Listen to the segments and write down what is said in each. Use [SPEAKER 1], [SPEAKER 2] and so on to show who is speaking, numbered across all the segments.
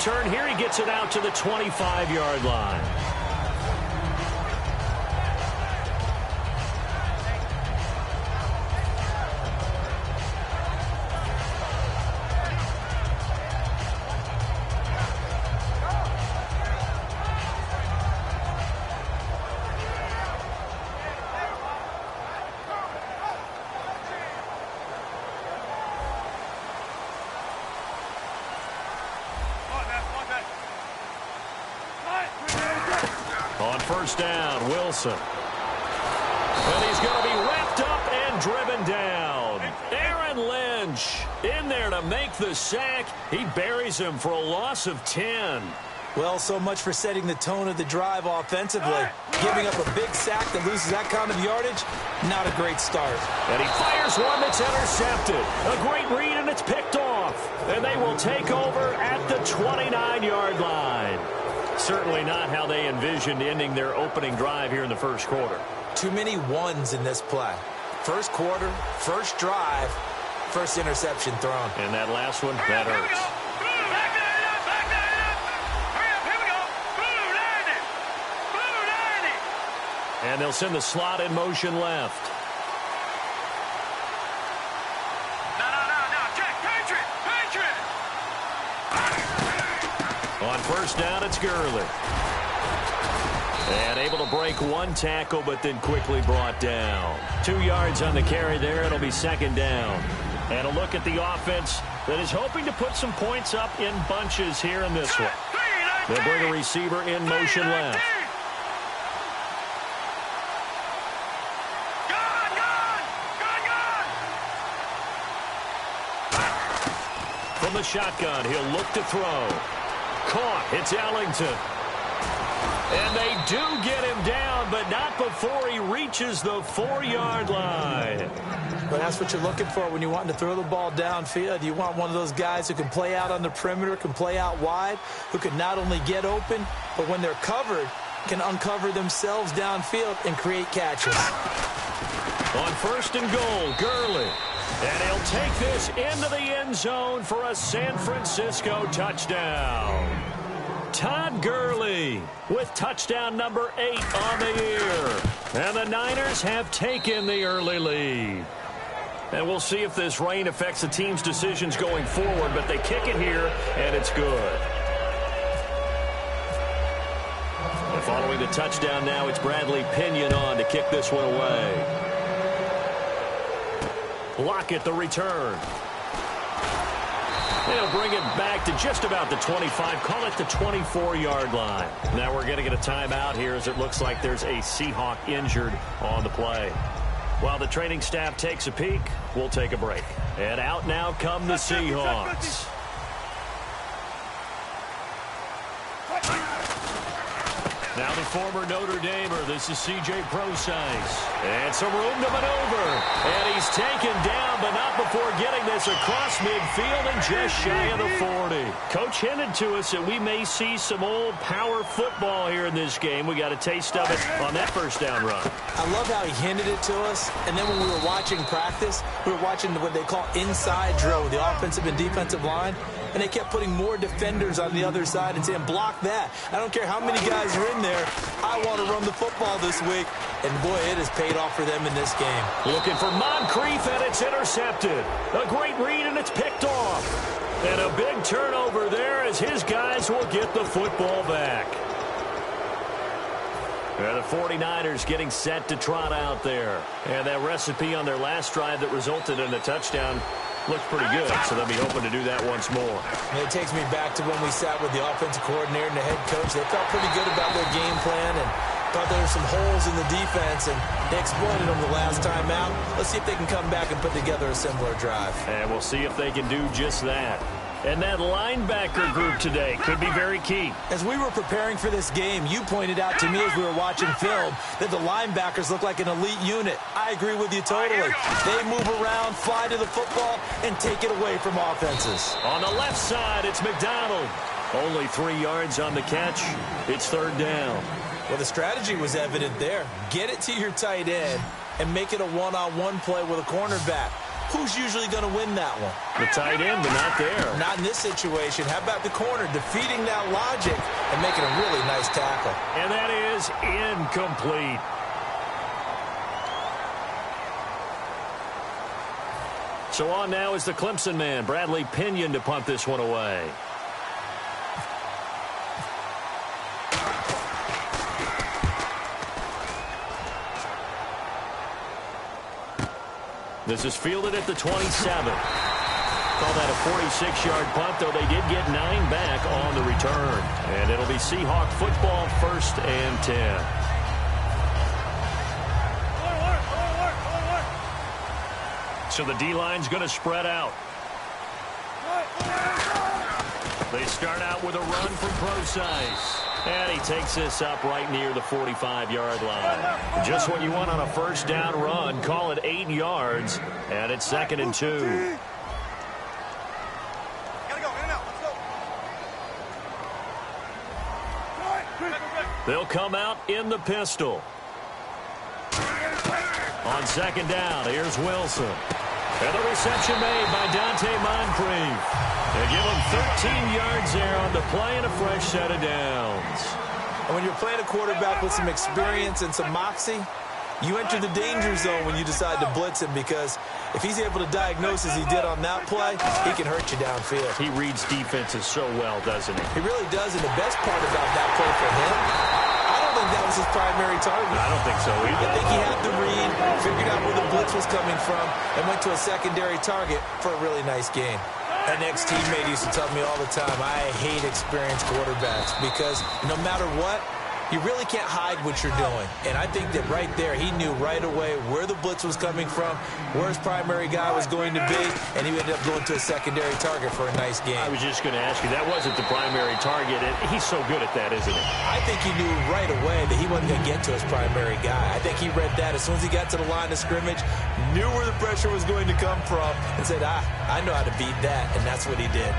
[SPEAKER 1] return here. He gets it out to the 25-yard line. On first down, Wilson. And he's going to be wrapped up and driven down. Aaron Lynch in there to make the sack. He buries him for a loss of 10.
[SPEAKER 2] Well, so much for setting the tone of the drive offensively. Giving up a big sack that loses that kind of yardage, not a great start.
[SPEAKER 1] And he fires one that's intercepted. A great read, and it's picked off. And they will take over at the 29-yard line. Certainly not how they envisioned ending their opening drive here in the first quarter.
[SPEAKER 2] Too many ones in this play. First quarter, first drive, first interception thrown.
[SPEAKER 1] And that last one, that hurts. And they'll send the slot in motion left. On first down, it's Gurley. And able to break one tackle, but then quickly brought down. 2 yards on the carry there. It'll be second down. And a look at the offense that is hoping to put some points up in bunches here in this one. They'll bring a receiver in motion left. From the shotgun, he'll look to throw. Caught. It's Ellington. And they do get him down, but not before he reaches the 4-yard line.
[SPEAKER 2] But that's what you're looking for when you're wanting to throw the ball downfield. You want one of those guys who can play out on the perimeter, can play out wide, who can not only get open, but when they're covered, can uncover themselves downfield and create catches.
[SPEAKER 1] On first and goal, Gurley. And he'll take this into the end zone for a San Francisco touchdown. Todd Gurley with touchdown number 8 on the year. And the Niners have taken the early lead. And we'll see if this rain affects the team's decisions going forward, but they kick it here, and it's good. And following the touchdown now, it's Bradley Pinion on to kick this one away. Lockett the return. They'll bring it back to just about the 25. Call it the 24-yard line. Now we're going to get a timeout here as it looks like there's a Seahawk injured on the play. While the training staff takes a peek, we'll take a break. And out now come the Seahawks. Now the former Notre Damer, this is C.J. Prosise. And some room to maneuver. And he's taken down, but not before getting this across midfield and just shy of the 40. Coach hinted to us that we may see some old power football here in this game. We got a taste of it on that first down run.
[SPEAKER 2] I love how he hinted it to us. And then when we were watching practice, we were watching what they call inside drill, the offensive and defensive line. And they kept putting more defenders on the other side and saying, block that. I don't care how many guys are in there. I want to run the football this week. And, boy, it has paid off for them in this game.
[SPEAKER 1] Looking for Moncrief, and it's intercepted. A great read, and it's picked off. And a big turnover there as his guys will get the football back. And the 49ers getting set to trot out there. And that recipe on their last drive that resulted in a touchdown looks pretty good, so they'll be hoping to do that once more.
[SPEAKER 2] And it takes me back to when we sat with the offensive coordinator and the head coach. They felt pretty good about their game plan and thought there were some holes in the defense, and they exploited them the last time out. Let's see if they can come back and put together a similar drive.
[SPEAKER 1] And we'll see if they can do just that. And that linebacker group today could be very key.
[SPEAKER 2] As we were preparing for this game, you pointed out to me as we were watching film that the linebackers look like an elite unit. I agree with you totally. They move around, fly to the football, and take it away from offenses.
[SPEAKER 1] On the left side, it's McDonald. Only 3 yards on the catch. It's third down.
[SPEAKER 2] Well, the strategy was evident there. Get it to your tight end and make it a one-on-one play with a cornerback. who's usually going to win that one?
[SPEAKER 1] The tight end, but not there.
[SPEAKER 2] Not in this situation. How about the corner defeating that logic and making a really nice tackle?
[SPEAKER 1] And that is incomplete. So on now is the Clemson man, Bradley Pinion, to punt this one away. This is fielded at the 27. Call that a 46-yard punt, though they did get 9 back on the return. And it'll be Seahawk football, 1st and 10. So the D-line's going to spread out. They start out with a run from Procise. And he takes this up right near the 45-yard line. Just what you want on a first down run. Call it 8 yards. And it's 2nd and 2. They'll come out in the pistol. On 2nd down, here's Wilson. And the reception made by DaMaFreknGr8est's. They give him 13 yards there on the play and a fresh set of downs.
[SPEAKER 2] And when you're playing a quarterback with some experience and some moxie, you enter the danger zone when you decide to blitz him, because if he's able to diagnose as he did on that play, he can hurt you downfield.
[SPEAKER 1] He reads defenses so well, doesn't he?
[SPEAKER 2] He really does, and the best part about that play for him, I don't think that was his primary target.
[SPEAKER 1] I don't think so either.
[SPEAKER 2] I think he had the read, figured out where the blitz was coming from, and went to a secondary target for a really nice gain. An ex-teammate used to tell me all the time, I hate experienced quarterbacks, because no matter what, you really can't hide what you're doing. And I think that right there, he knew right away where the blitz was coming from, where his primary guy was going to be, and he ended up going to a secondary target for a nice game.
[SPEAKER 1] I was just going to ask you, that wasn't the primary target, and he's so good at that, isn't he?
[SPEAKER 2] I think he knew right away that he wasn't going to get to his primary guy. I think he read that as soon as he got to the line of scrimmage, knew where the pressure was going to come from, and said, I know how to beat that, and that's what he did.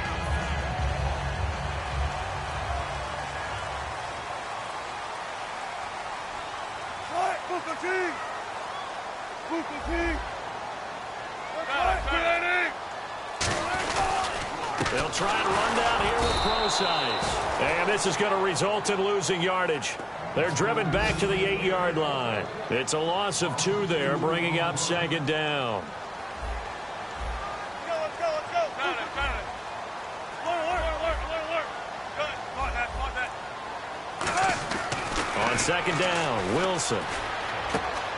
[SPEAKER 1] They'll try and run down here with Procise. And this is going to result in losing yardage. They're driven back to the 8-yard line. It's a loss of 2 there, bringing up 2nd down.
[SPEAKER 3] Let's go.
[SPEAKER 1] On 2nd down, Wilson.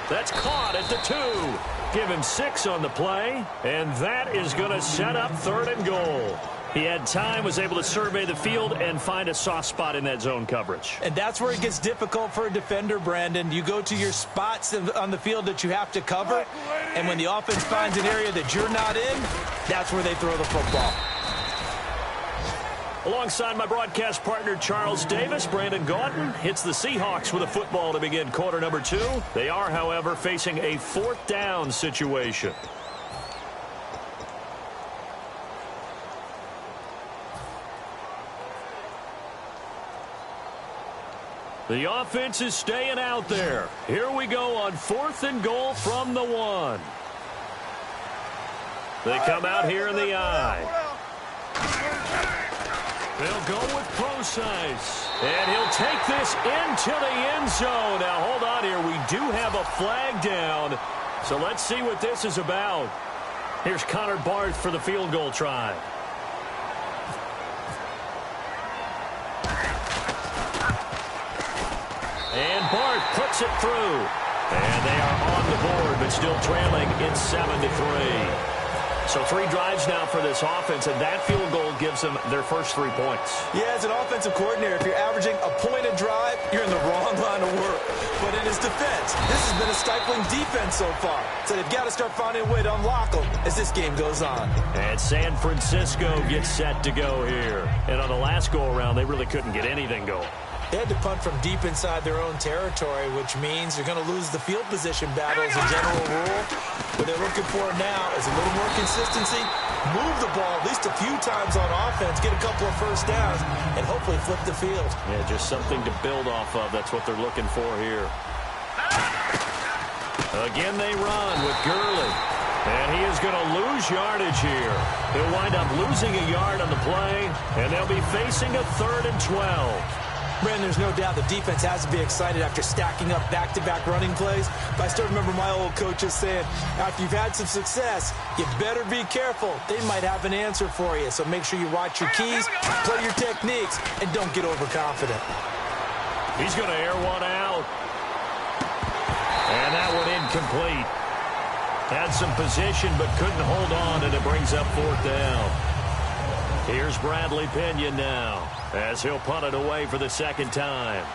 [SPEAKER 1] That's caught at the 2. Give him 6 on the play, and that is going to set up 3rd and goal. He had time, was able to survey the field and find a soft spot in that zone coverage.
[SPEAKER 2] And that's where it gets difficult for a defender, Brandon. You go to your spots on the field that you have to cover, and when the offense finds an area that you're not in, that's where they throw the football.
[SPEAKER 1] Alongside my broadcast partner, Charles Davis, Brandon Gaudin hits the Seahawks with a football to begin quarter number 2. They are, however, facing a 4th down situation. The offense is staying out there. Here we go on 4th and goal from the 1. They come out here in the I. They'll go with Procise. And he'll take this into the end zone. Now, hold on here. We do have a flag down. So let's see what this is about. Here's Connor Barth for the field goal try. And Barth puts it through. And they are on the board, but still trailing. It's 7-3. So 3 drives now for this offense, and that field goal gives them their first 3 points.
[SPEAKER 2] Yeah, as an offensive coordinator, if you're averaging a point a drive, you're in the wrong line of work. But in his defense, this has been a stifling defense so far. So they've got to start finding a way to unlock them as this game goes on.
[SPEAKER 1] And San Francisco gets set to go here. And on the last go-around, they really couldn't get anything going.
[SPEAKER 2] They had to punt from deep inside their own territory, which means you're going to lose the field position battle as a general rule. What they're looking for now is a little more consistency, move the ball at least a few times on offense, get a couple of first downs, and hopefully flip the field.
[SPEAKER 1] Yeah, just something to build off of. That's what they're looking for here. Again, they run with Gurley. And he is going to lose yardage here. He'll wind up losing a yard on the play, and they'll be facing a 3rd and 12.
[SPEAKER 2] Brandon, there's no doubt the defense has to be excited after stacking up back-to-back running plays. But I still remember my old coaches saying, after you've had some success, you better be careful. They might have an answer for you. So make sure you watch your keys, play your techniques, and don't get overconfident.
[SPEAKER 1] He's going to air one out. And that one incomplete. Had some position but couldn't hold on, and it brings up 4th down. Here's Bradley Pinion now as he'll punt it away for the 2nd time.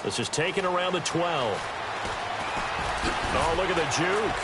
[SPEAKER 1] This is taken around the 12. Oh, look at the juke.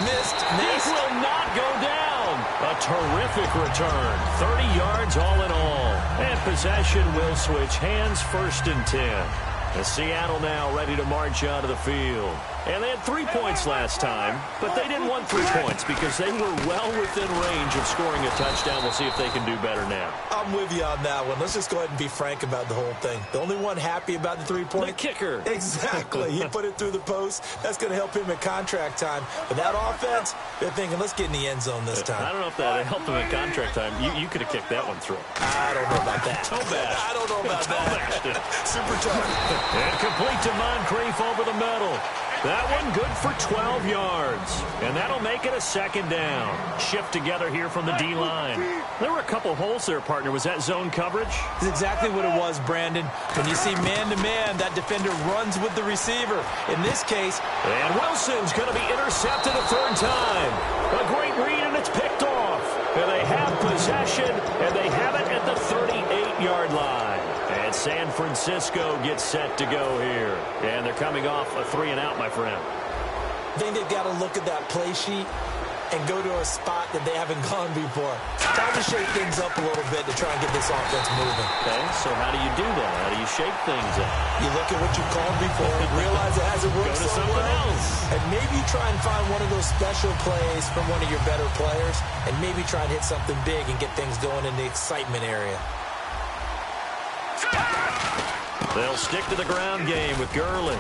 [SPEAKER 2] Missed.
[SPEAKER 1] This will not go down. A terrific return. 30 yards all in all. And possession will switch hands, 1st and 10. And Seattle now ready to march out of the field. And they had 3 points last time, but they didn't want 3 points because they were well within range of scoring a touchdown. We'll see if they can do better now.
[SPEAKER 2] I'm with you on that one. Let's just go ahead and be frank about the whole thing. The only one happy about the 3-point?
[SPEAKER 1] The kicker.
[SPEAKER 2] Exactly. He put it through the post. That's going to help him at contract time. But that offense, they're thinking, let's get in the end zone this time.
[SPEAKER 1] I don't know if that helped him at contract time. You could have kicked that one through.
[SPEAKER 2] I don't know about that. I don't know about that. Super tough.
[SPEAKER 1] And complete to Moncrief over the middle. That one good for 12 yards. And that'll make it a 2nd down. Shift together here from the D-line. There were a couple holes there, partner. Was that zone coverage?
[SPEAKER 2] That's exactly what it was, Brandon. When you see man-to-man, that defender runs with the receiver. In this case...
[SPEAKER 1] And Wilson's going to be intercepted a 3rd time. A great read, and it's picked off. And they have possession, and they have it at the 38-yard line. And San Francisco gets set to go here. And they're coming off a 3-and-out, my friend.
[SPEAKER 2] I think they've got to look at that play sheet and go to a spot that they haven't gone before. Time to shake things up a little bit to try and get this offense moving.
[SPEAKER 1] Okay, so how do you do that? How do you shake things up?
[SPEAKER 2] You look at what you've called before, realize it hasn't worked
[SPEAKER 1] Go to
[SPEAKER 2] so
[SPEAKER 1] something
[SPEAKER 2] well,
[SPEAKER 1] else.
[SPEAKER 2] and maybe try and find one of those special plays from one of your better players, and maybe try and hit something big and get things going in the excitement area.
[SPEAKER 1] They'll stick to the ground game with Gurley.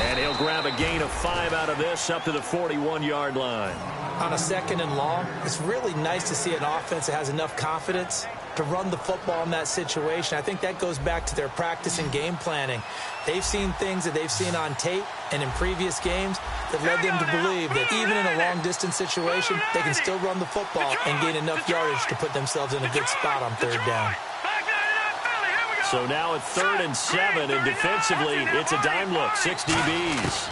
[SPEAKER 1] And he'll grab a gain of 5 out of this up to the 41-yard line.
[SPEAKER 2] On a 2nd and long, it's really nice to see an offense that has enough confidence to run the football in that situation. I think that goes back to their practice and game planning. They've seen things that they've seen on tape and in previous games that led them to believe that even in a long-distance situation, they can still run the football and gain enough yardage to put themselves in a good spot on 3rd down.
[SPEAKER 1] So now at 3rd and 7, and defensively, it's a dime look, 6 DBs.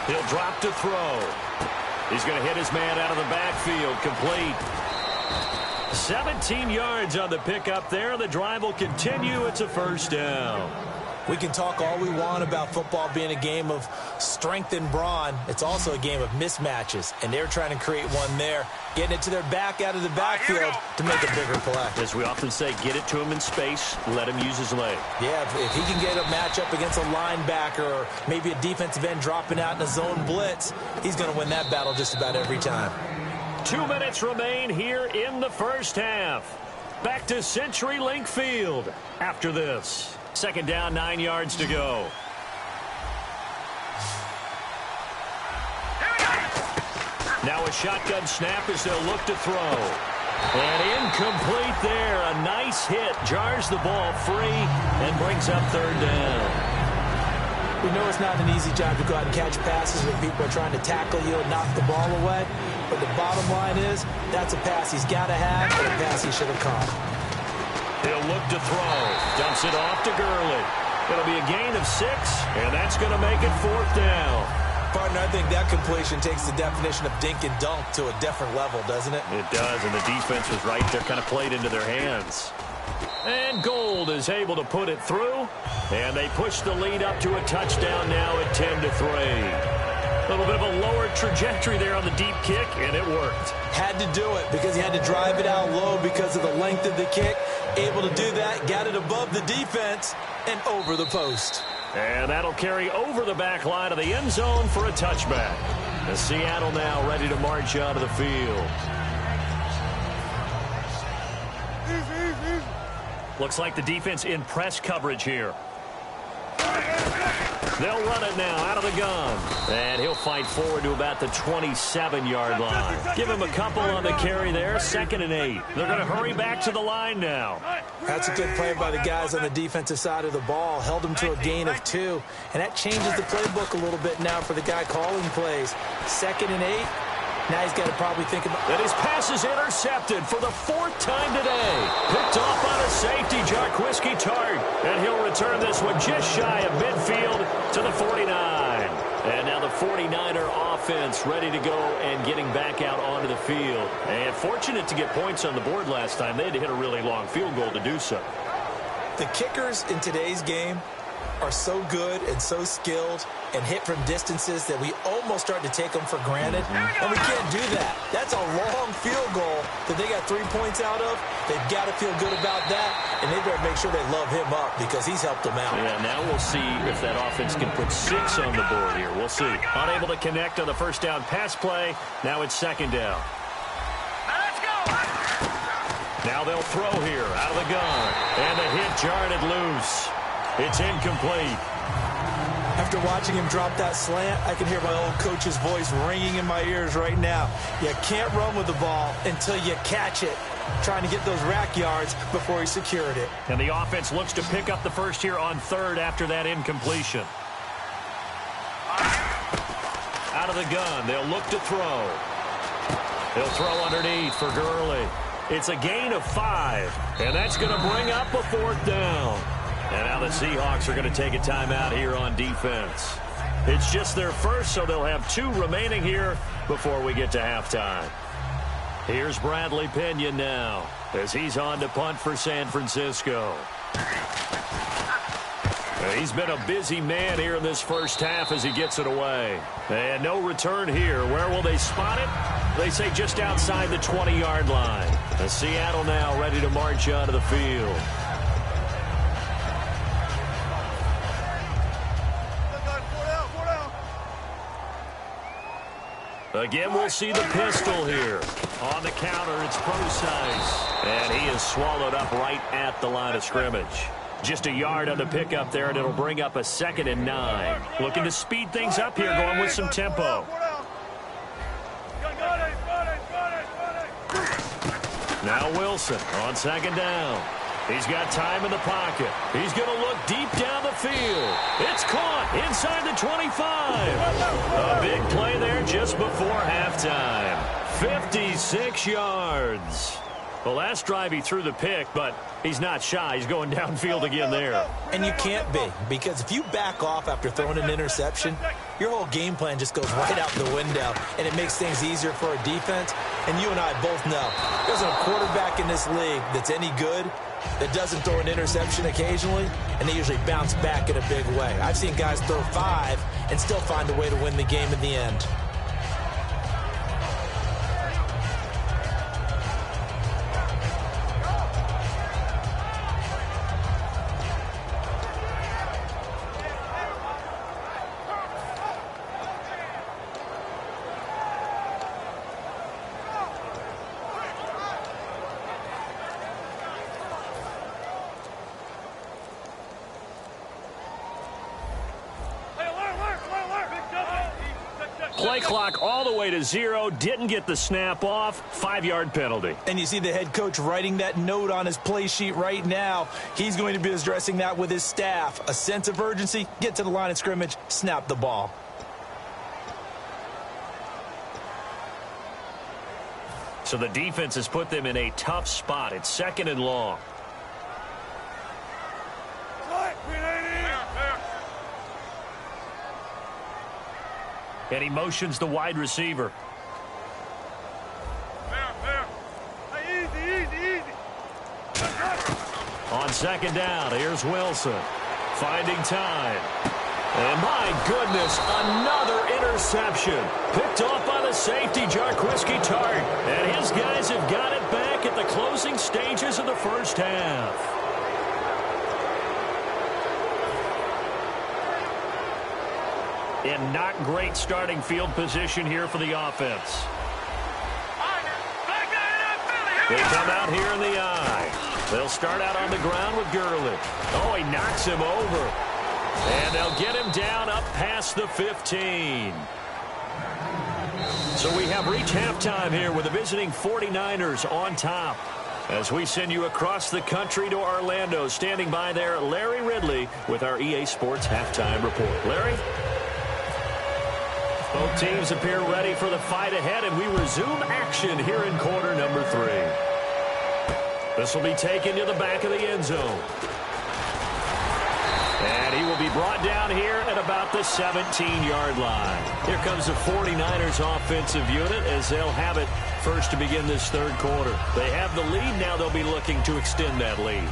[SPEAKER 1] He'll drop to throw. He's going to hit his man out of the backfield, complete. 17 yards on the pickup there. The drive will continue. It's a 1st down.
[SPEAKER 2] We can talk all we want about football being a game of strength and brawn. It's also a game of mismatches, and they're trying to create one there, getting it to their back out of the backfield to make a bigger play.
[SPEAKER 1] As we often say, get it to him in space, let him use his leg.
[SPEAKER 2] Yeah, if he can get a matchup against a linebacker or maybe a defensive end dropping out in a zone blitz, he's going to win that battle just about every time.
[SPEAKER 1] 2 minutes remain here in the 1st half. Back to CenturyLink Field after this. 2nd down, 9 yards to go. Now a shotgun snap as they'll look to throw. And incomplete there. A nice hit. Jars the ball free and brings up 3rd down.
[SPEAKER 2] We know it's not an easy job to go out and catch passes when people are trying to tackle you and knock the ball away. But the bottom line is, that's a pass he's got to have and a pass he should have caught.
[SPEAKER 1] He'll look to throw. Dumps it off to Gurley. It'll be a gain of 6, and that's going to make it 4th down.
[SPEAKER 2] Partner, I think that completion takes the definition of dink and dunk to a different level, doesn't it?
[SPEAKER 1] It does, and the defense was right there, kind of played into their hands. And Gold is able to put it through, and they push the lead up to a touchdown now at 10-3. A little bit of a lower trajectory there on the deep kick, and it worked.
[SPEAKER 2] Had to do it because he had to drive it out low because of the length of the kick. Able to do that, got it above the defense and over the post.
[SPEAKER 1] And that'll carry over the back line of the end zone for a touchback. The Seattle now ready to march out of the field. Looks like the defense in press coverage here. They'll run it now out of the gun. And he'll fight forward to about the 27-yard line. Give him a couple on the carry there. 2nd and 8. They're going to hurry back to the line now.
[SPEAKER 2] That's a good play by the guys on the defensive side of the ball. Held them to a gain of 2. And that changes the playbook a little bit now for the guy calling plays. 2nd and 8. Now he's got to probably think about...
[SPEAKER 1] And his pass is intercepted for the 4th time today. Picked off on a safety, Jarquiski Tart. And he'll return this one just shy of midfield to the 49. And now the 49er offense ready to go and getting back out onto the field. And fortunate to get points on the board last time. They had to hit a really long field goal to do so.
[SPEAKER 2] The kickers in today's game are so good and so skilled and hit from distances that we almost start to take them for granted. And we can't do that. That's a long field goal that they got 3 points out of. They've got to feel good about that, and they better make sure they love him up because he's helped them out.
[SPEAKER 1] Yeah, now we'll see if that offense can put 6 on the board here. We'll see. Unable to connect on the first down pass play. Now it's 2nd down.
[SPEAKER 3] Let's go!
[SPEAKER 1] Now they'll throw here out of the gun. And the hit jarred it loose. It's incomplete.
[SPEAKER 2] After watching him drop that slant, I can hear my old coach's voice ringing in my ears right now. You can't run with the ball until you catch it. Trying to get those rack yards before he secured it.
[SPEAKER 1] And the offense looks to pick up the first here on 3rd after that incompletion. Out of the gun, they'll look to throw. He'll throw underneath for Gurley. It's a gain of 5, and that's going to bring up a 4th down. And now the Seahawks are going to take a timeout here on defense. It's just their first, so they'll have 2 remaining here before we get to halftime. Here's Bradley Pinion now as he's on to punt for San Francisco. He's been a busy man here in this first half as he gets it away. And no return here. Where will they spot it? They say just outside the 20-yard line. And Seattle now ready to march onto the field. Again, we'll see the pistol here. On the counter, it's Procise. And he is swallowed up right at the line of scrimmage. Just a yard on the pickup there, and it'll bring up a 2nd and 9. Looking to speed things up here, going with some tempo. Now Wilson on 2nd down. He's got time in the pocket. He's going to look deep down the field. It's caught inside the 25. A big play there just before halftime. 56 yards. The last drive he threw the pick, but he's not shy. He's going downfield again there.
[SPEAKER 2] And you can't be, because if you back off after throwing an interception, your whole game plan just goes right out the window, and it makes things easier for a defense. And you and I both know there's a quarterback in this league that's any good that doesn't throw an interception occasionally, and they usually bounce back in a big way. I've seen guys throw 5 and still find a way to win the game in the end.
[SPEAKER 1] Play clock all the way to 0. Didn't get the snap off. 5-yard penalty.
[SPEAKER 2] And you see the head coach writing that note on his play sheet right now. He's going to be addressing that with his staff. A sense of urgency, get to the line of scrimmage, snap the ball.
[SPEAKER 1] So the defense has put them in a tough spot. It's 2nd and long. And he motions the wide receiver.
[SPEAKER 3] Easy.
[SPEAKER 1] On 2nd down, here's Wilson. Finding time. And my goodness, another interception. Picked off by the safety, Jarquiski Tart. And his guys have got it back at the closing stages of the first half. In not great starting field position here for the offense. They come out here in the I. They'll start out on the ground with Gurley. Oh, he knocks him over. And they'll get him down up past the 15. So we have reached halftime here with the visiting 49ers on top. As we send you across the country to Orlando, standing by there, Larry Ridley with our EA Sports Halftime Report. Larry? Both teams appear ready for the fight ahead, and we resume action here in quarter number 3. This will be taken to the back of the end zone. And he will be brought down here at about the 17-yard line. Here comes the 49ers offensive unit as they'll have it first to begin this third quarter. They have the lead. Now they'll be looking to extend that lead.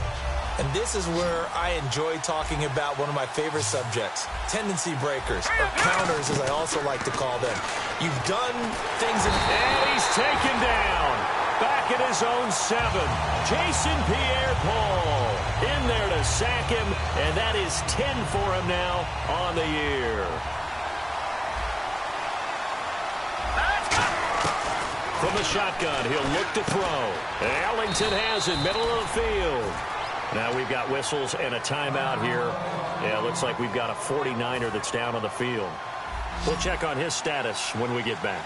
[SPEAKER 2] And this is where I enjoy talking about one of my favorite subjects, tendency breakers, or counters, as I also like to call them. You've done things in...
[SPEAKER 1] And he's taken down. Back at his own 7. Jason Pierre-Paul in there to sack him, and that is 10 for him now on the year. From the shotgun, he'll look to throw. Ellington has it, middle of the field. Now we've got whistles and a timeout here. Yeah, it looks like we've got a 49er that's down on the field. We'll check on his status when we get back.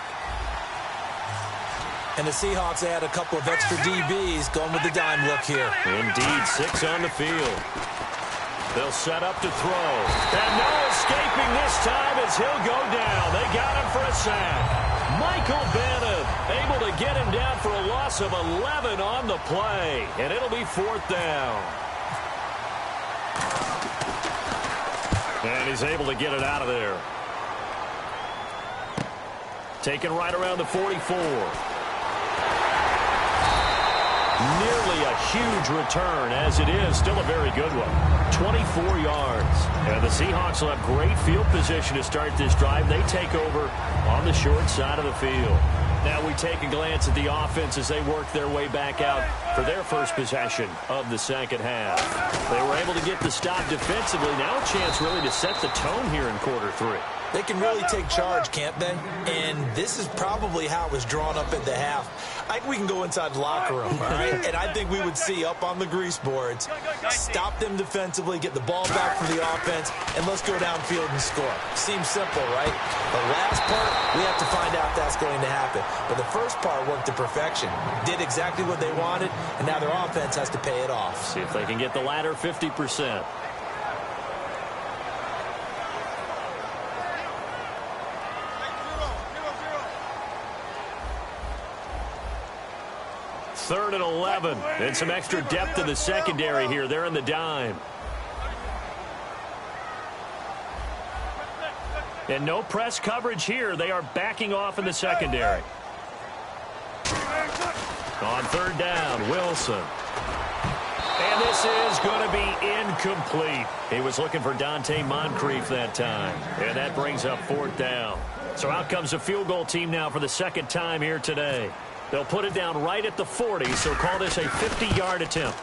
[SPEAKER 2] And the Seahawks add a couple of extra DBs going with the dime look here.
[SPEAKER 1] Indeed, 6 on the field. They'll set up to throw. And no escaping this time as he'll go down. They got him for a sack. Michael Bennett able to get him down for a loss of 11 on the play. And it'll be 4th down. And he's able to get it out of there. Taken right around the 44. Nearly a huge return, as it is still a very good one. 24 yards. And the Seahawks will have great field position to start this drive. They take over on the short side of the field. Now we take a glance at the offense as they work their way back out for their first possession of the second half. They were able to get the stop defensively. Now a chance really to set the tone here in quarter 3.
[SPEAKER 2] They can really take charge, can't they? And this is probably how it was drawn up at the half. I think we can go inside the locker room, all right? And I think we would see up on the grease boards, stop them defensively, get the ball back for the offense, and let's go downfield and score. Seems simple, right? The last part, we have to find out if that's going to happen. But the first part worked to perfection. Did exactly what they wanted, and now their offense has to pay it off.
[SPEAKER 1] See if they can get the latter 50%. Third and 11. And some extra depth in the secondary here. They're in the dime. And no press coverage here. They are backing off in the secondary. On third down, Wilson. And this is going to be incomplete. He was looking for Dante Moncrief that time. And that brings up 4th down. So out comes a field goal team now for the second time here today. They'll put it down right at the 40, so call this a 50-yard attempt.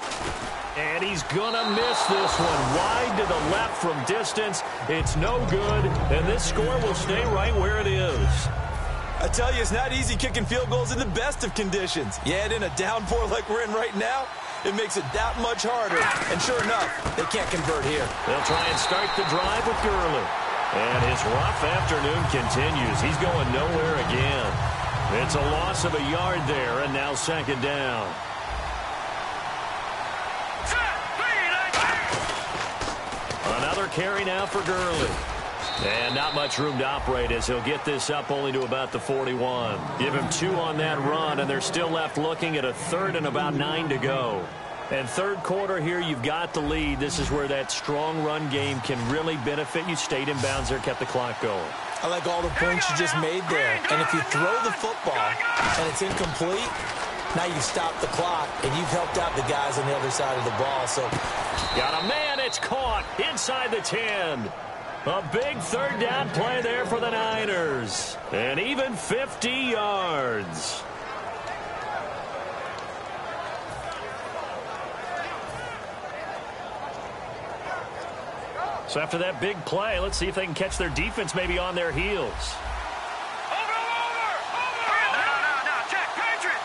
[SPEAKER 1] And he's going to miss this one. Wide to the left from distance. It's no good, and this score will stay right where it is.
[SPEAKER 2] I tell you, it's not easy kicking field goals in the best of conditions. You add in a downpour like we're in right now, it makes it that much harder. And sure enough, they can't convert here.
[SPEAKER 1] They'll try and start the drive with Gurley. And his rough afternoon continues. He's going nowhere again. It's a loss of a yard there, and now second down. Another carry now for Gurley. And not much room to operate as he'll get this up only to about the 41. Give him 2 on that run, and they're still left looking at a third and about 9 to go. And third quarter here, you've got the lead. This is where that strong run game can really benefit you. Stayed in bounds there, kept the clock going.
[SPEAKER 2] I like all the points you just made there. And if you throw the football and it's incomplete, now you stop the clock and you've helped out the guys on the other side of the ball. So
[SPEAKER 1] got a man, it's caught inside the 10. A big third down play there for the Niners. And even 50 yards. So after that big play, let's see if they can catch their defense maybe on their heels.
[SPEAKER 3] Over! Check, Patriot!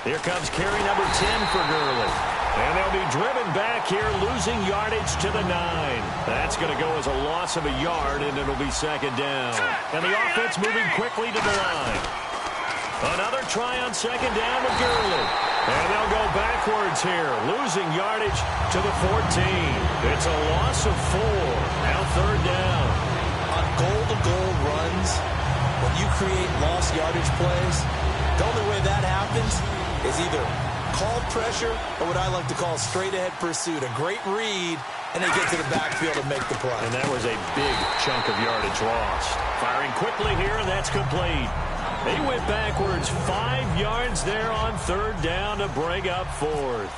[SPEAKER 1] Here comes carry number 10 for Gurley. And they'll be driven back here, losing yardage to the 9. That's going to go as a loss of a yard, and it'll be second down. And the offense moving quickly to the line. Another try on second down with Gurley. And they'll go backwards here, losing yardage to the 14. It's a loss of 4. Now third down.
[SPEAKER 2] On goal-to-goal runs, when you create lost yardage plays, the only way that happens is either called pressure or what I like to call straight-ahead pursuit. A great read, and they get to the backfield and make the play.
[SPEAKER 1] And that was a big chunk of yardage lost. Firing quickly here, and that's complete. They went backwards 5 yards there on third down to bring up fourth.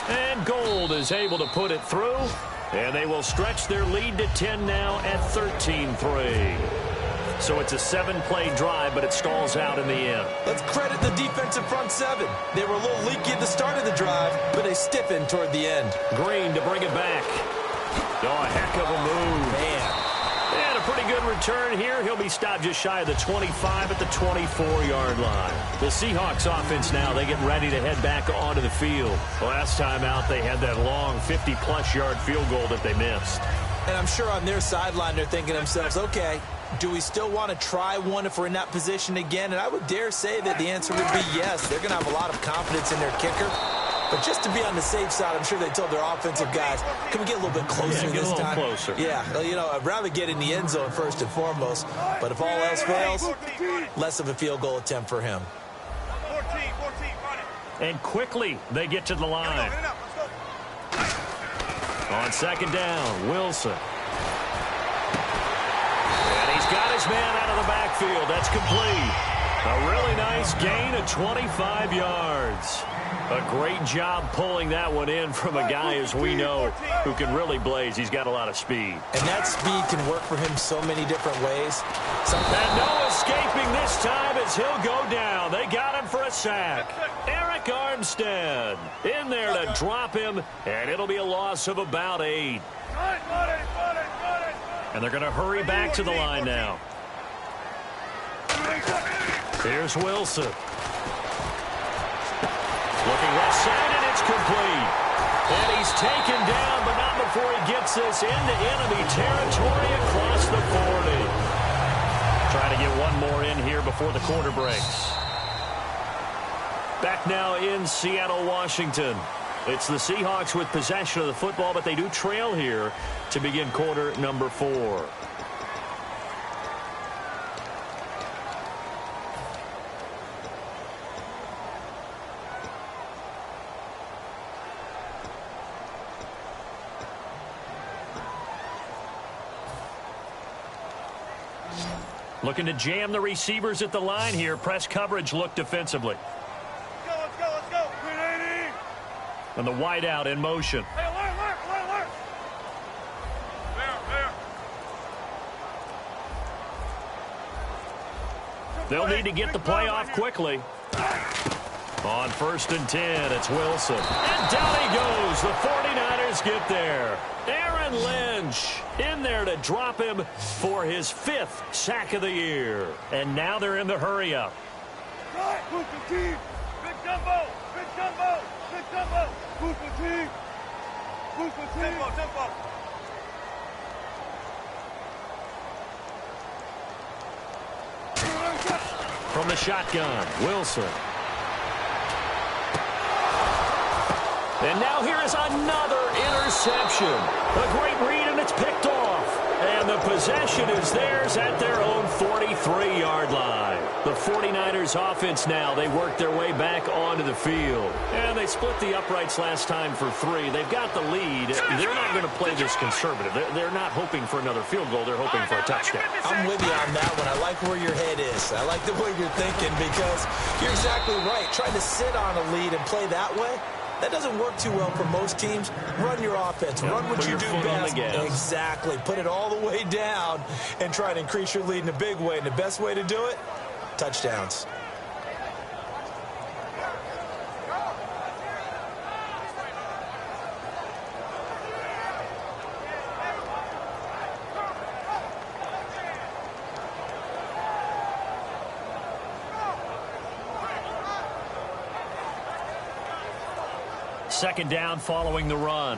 [SPEAKER 1] And Gold is able to put it through, and they will stretch their lead to 10 now at 13-3. So it's a 7-play drive, but it stalls out in the end.
[SPEAKER 2] Let's credit the defensive front seven. They were a little leaky at the start of the drive, but they stiffened toward the end.
[SPEAKER 1] Green to bring it back. Oh, a heck of a move.
[SPEAKER 2] Man.
[SPEAKER 1] And a pretty good return here. He'll be stopped just shy of the 25 at the 24-yard line. The Seahawks offense now, they get ready to head back onto the field. Last time out, they had that long 50-plus yard field goal that they missed.
[SPEAKER 2] And I'm sure on their sideline, they're thinking to themselves, okay, do we still want to try one if we're in that position again? And I would dare say that the answer would be yes. They're going to have a lot of confidence in their kicker. But just to be on the safe side, I'm sure they told their offensive guys, can we get a little bit closer this time?
[SPEAKER 1] Closer.
[SPEAKER 2] Yeah, well, you know, I'd rather get in the end zone first and foremost. But if all else fails, less of a field goal attempt for him.
[SPEAKER 3] 14, run it.
[SPEAKER 1] And quickly, they get to the line. On second down, Wilson. And he's got his man out of the backfield. That's complete. A really nice gain of 25 yards. A great job pulling that one in from a guy, as we know, who can really blaze. He's got a lot of speed.
[SPEAKER 2] And that speed can work for him so many different ways.
[SPEAKER 1] And no escaping this time as he'll go down. They got him for a sack. Eric Armstead in there to drop him, and it'll be a loss of about 8. And they're going to hurry back to the line now. Here's Wilson. Looking left side, and it's complete. And he's taken down, but not before he gets this into enemy territory across the 40. Trying to get one more in here before the quarter breaks. Back now in Seattle, Washington. It's the Seahawks with possession of the football, but they do trail here to begin quarter number 4. Looking to jam the receivers at the line here. Press coverage look defensively.
[SPEAKER 3] Let's go.
[SPEAKER 1] And the wideout in motion.
[SPEAKER 3] Hey, alert. There.
[SPEAKER 1] They'll need to get the play off quickly. On 1st and 10, it's Wilson. And down he goes. The 49ers get there. Aaron Lynch in there to drop him for his 5th sack of the year. And now they're in the hurry-up.
[SPEAKER 3] Big jumbo. Tempo.
[SPEAKER 1] From the shotgun, Wilson. And now here is another interception. A great read, and it's picked off. And the possession is theirs at their own 43-yard line. The 49ers offense now, they work their way back onto the field. And they split the uprights last time for 3. They've got the lead. They're not going to play this conservative. They're not hoping for another field goal. They're hoping for a touchdown.
[SPEAKER 2] I'm with you on that one. I like where your head is. I like the way you're thinking because you're exactly right. Trying to sit on a lead and play that way, that doesn't work too well for most teams. Run your offense. Run what you do best. Exactly. Put it all the way down and try to increase your lead in a big way. And the best way to do it, touchdowns.
[SPEAKER 1] second down following the run.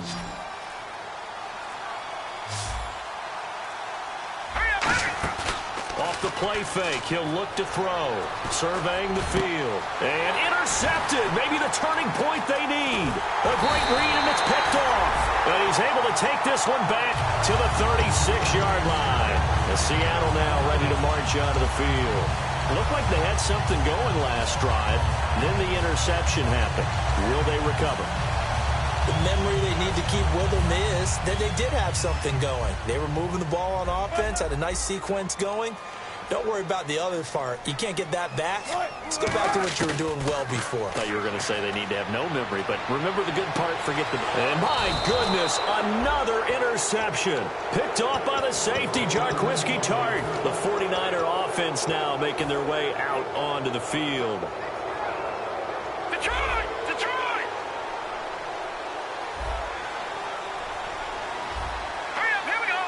[SPEAKER 1] Off the play fake, he'll look to throw. Surveying the field. And intercepted. Maybe the turning point they need. A great read, and it's picked off. And he's able to take this one back to the 36-yard line. And Seattle now ready to march onto the field. It looked like they had something going last drive. Then the interception happened. Will they recover?
[SPEAKER 2] The memory they need to keep with them is that they did have something going. They were moving the ball on offense, had a nice sequence going. Don't worry about the other part. You can't get that back. Let's go back to what you were doing well before.
[SPEAKER 1] I thought you were going to say they need to have no memory, but remember the good part, forget the... And my goodness, another interception. Picked off by the safety, Jarquiski Tart. The 49er offense now making their way out onto the field.
[SPEAKER 3] Detroit! Detroit! Hurry up, here we go!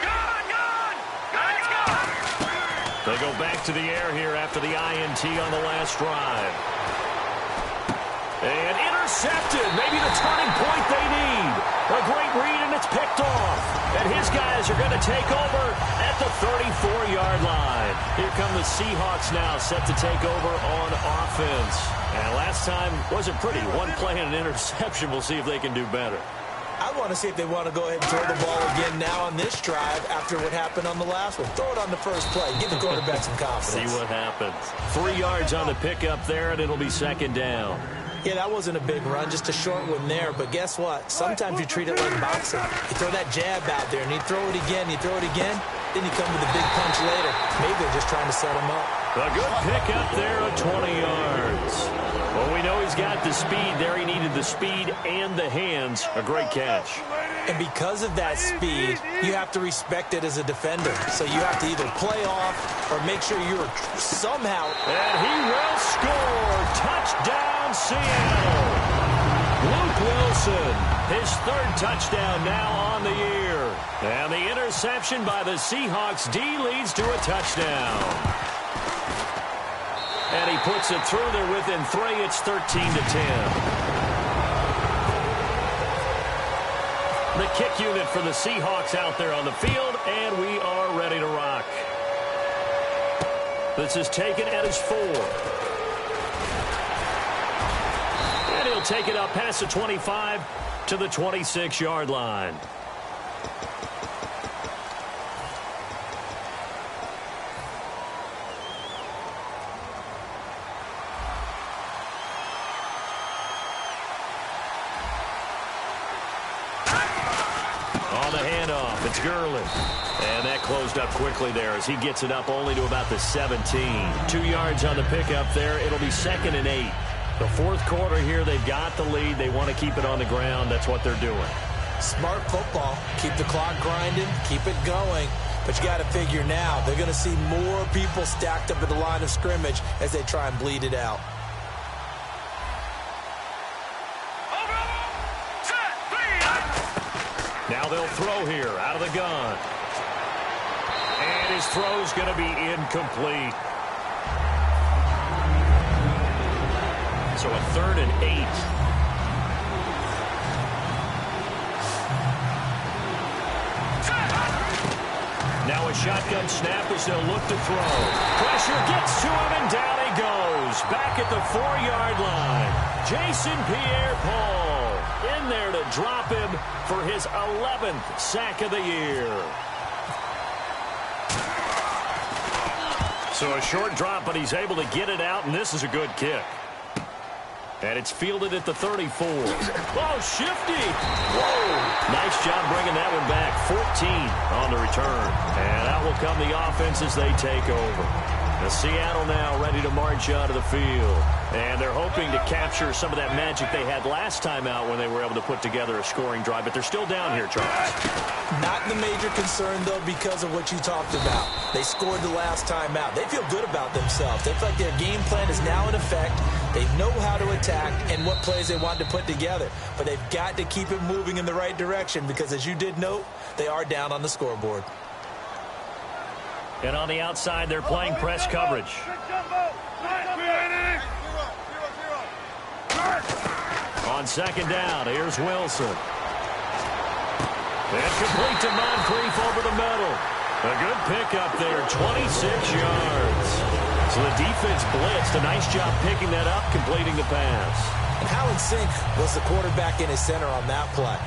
[SPEAKER 3] Gone! Gone! Let's go!
[SPEAKER 1] They go back to the air here after the INT on the last drive. And intercepted. Maybe the turning point they need. A great read, and it's picked off. And his guys are going to take over at the 34-yard line. Here come the Seahawks now, set to take over on offense. And last time wasn't pretty. One play and an interception. We'll see if they can do better.
[SPEAKER 2] I want to see if they want to go ahead and throw the ball again now on this drive after what happened on the last one. Throw it on the first play. Give the quarterback some confidence.
[SPEAKER 1] See what happens. 3 yards on the pickup there, and it'll be second down.
[SPEAKER 2] Yeah, that wasn't a big run, just a short one there. But guess what? Sometimes you treat it like boxing. You throw that jab out there, and you throw it again, you throw it again, then you come with a big punch later. Maybe they're just trying to set him up.
[SPEAKER 1] A good pickup there at 20 yards. Well, we know he's got the speed there. He needed the speed and the hands. A great catch.
[SPEAKER 2] And because of that speed, you have to respect it as a defender. So you have to either play off or make sure you're somehow...
[SPEAKER 1] And he will score. Touchdown, Seattle. Luke Wilson, his third touchdown now on the year. And the interception by the Seahawks D leads to a touchdown. And he puts it through there within 3. It's 13-10. The kick unit for the Seahawks out there on the field, and we are ready to rock. This is taken at his 4. And he'll take it up past the 25 to the 26-yard line. It's Gurley. And that closed up quickly there as he gets it up only to about the 17. 2 yards on the pickup there. It'll be 2nd and 8. The fourth quarter here, they've got the lead. They want to keep it on the ground. That's what they're doing.
[SPEAKER 2] Smart football. Keep the clock grinding. Keep it going. But you got to figure now, they're going to see more people stacked up at the line of scrimmage as they try and bleed it out.
[SPEAKER 1] Now they'll throw here out of the gun. And his throw's going to be incomplete. So a 3rd and 8. Now a shotgun snap as they'll look to throw. Pressure gets to him, and down he goes. Back at the 4-yard line. Jason Pierre-Paul in there to drop him for his 11th sack of the year. So a short drop, but he's able to get it out, and this is a good kick. And it's fielded at the 34. Oh, shifty. Whoa. Nice job bringing that one back. 14 on the return. And out will come the offense as they take over. The Seattle now ready to march out of the field. And they're hoping to capture some of that magic they had last time out when they were able to put together a scoring drive. But they're still down here, Charles.
[SPEAKER 2] Not the major concern, though, because of what you talked about. They scored the last time out. They feel good about themselves. They feel like their game plan is now in effect. They know how to attack and what plays they want to put together. But they've got to keep it moving in the right direction because, as you did note, they are down on the scoreboard.
[SPEAKER 1] And on the outside, they're playing press coverage. On second down, here's Wilson. And complete to Moncrief over the middle. A good pickup there, 26 yards. So the defense blitzed. A nice job picking that up, completing the pass.
[SPEAKER 2] And how in sync was the quarterback in his center on that play?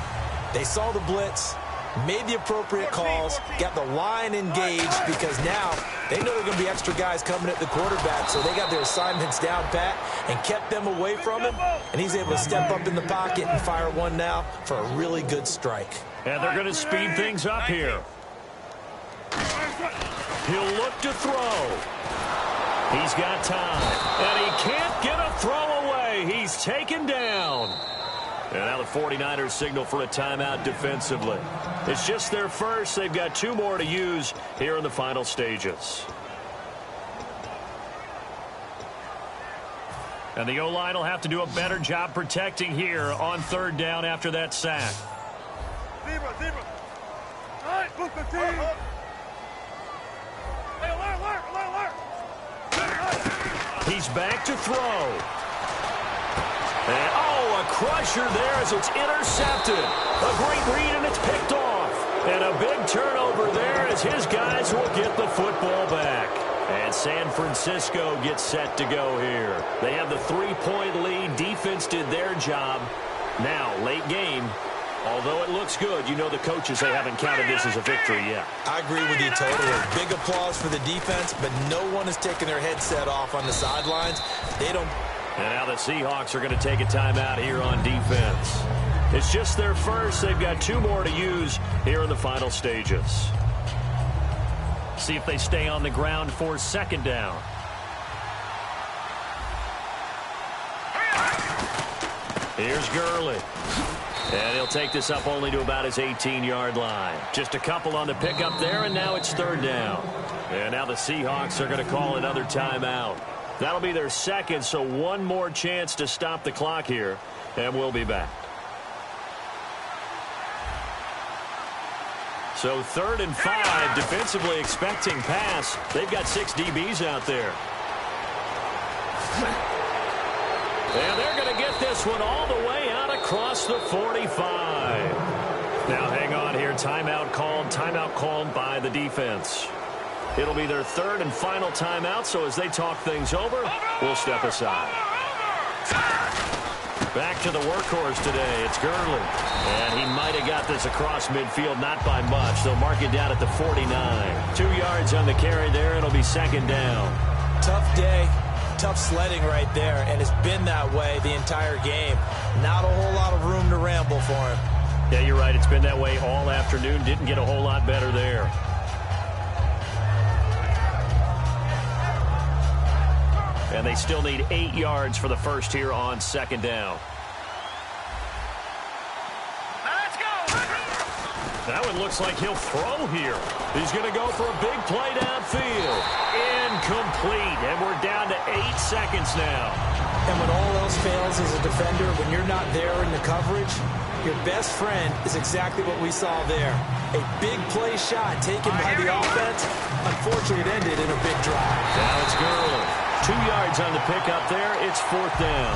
[SPEAKER 2] They saw the blitz, made the appropriate calls, got the line engaged because now they know there are going to be extra guys coming at the quarterback, so they got their assignments down pat and kept them away from him, and he's able to step up in the pocket and fire one now for a really good strike.
[SPEAKER 1] And they're going to speed things up here. He'll look to throw. He's got time, and he can't get a throw away. He's taken down. And now the 49ers signal for a timeout defensively. It's just their first. They've got 2 more to use here in the final stages. And the O-line will have to do a better job protecting here on 3rd down after that sack.
[SPEAKER 3] Zebra. All right, look the team. Hey, alert.
[SPEAKER 1] He's back to throw. And, a crusher there as it's intercepted. A great read, and it's picked off. And a big turnover there as his guys will get the football back. And San Francisco gets set to go here. They have the 3-point lead. Defense did their job. Now, late game. Although it looks good, you know the coaches, they haven't counted this as a victory yet.
[SPEAKER 2] I agree with you totally. Big applause for the defense, but no one is taking their headset off on the sidelines. They don't.
[SPEAKER 1] And now the Seahawks are going to take a timeout here on defense. It's just their first. They've got 2 more to use here in the final stages. See if they stay on the ground for 2nd down. Here's Gurley. And he'll take this up only to about his 18-yard line. Just a couple on the pickup there, and now it's 3rd down. And now the Seahawks are going to call another timeout. That'll be their 2nd, so 1 more chance to stop the clock here, and we'll be back. So 3rd and 5, defensively expecting pass. They've got 6 DBs out there. And they're going to get this one all the way out across the 45. Now hang on here. Timeout called by the defense. It'll be their 3rd and final timeout, so as they talk things over, we'll step aside. Back to the workhorse today. It's Gurley. And he might have got this across midfield, not by much. They'll mark it down at the 49. 2 yards on the carry there. It'll be 2nd down.
[SPEAKER 2] Tough day. Tough sledding right there, and it's been that way the entire game. Not a whole lot of room to ramble for him.
[SPEAKER 1] Yeah, you're right. It's been that way all afternoon. Didn't get a whole lot better there. And they still need 8 yards for the first here on 2nd down. That one looks like he'll throw here. He's going to go for a big play downfield. Incomplete. And we're down to 8 seconds now.
[SPEAKER 2] And when all else fails as a defender, when you're not there in the coverage, your best friend is exactly what we saw there. A big play shot taken by the offense. Unfortunately, it ended in a big drive.
[SPEAKER 1] Now it's Gurley. 2 yards on the pickup there. It's 4th down.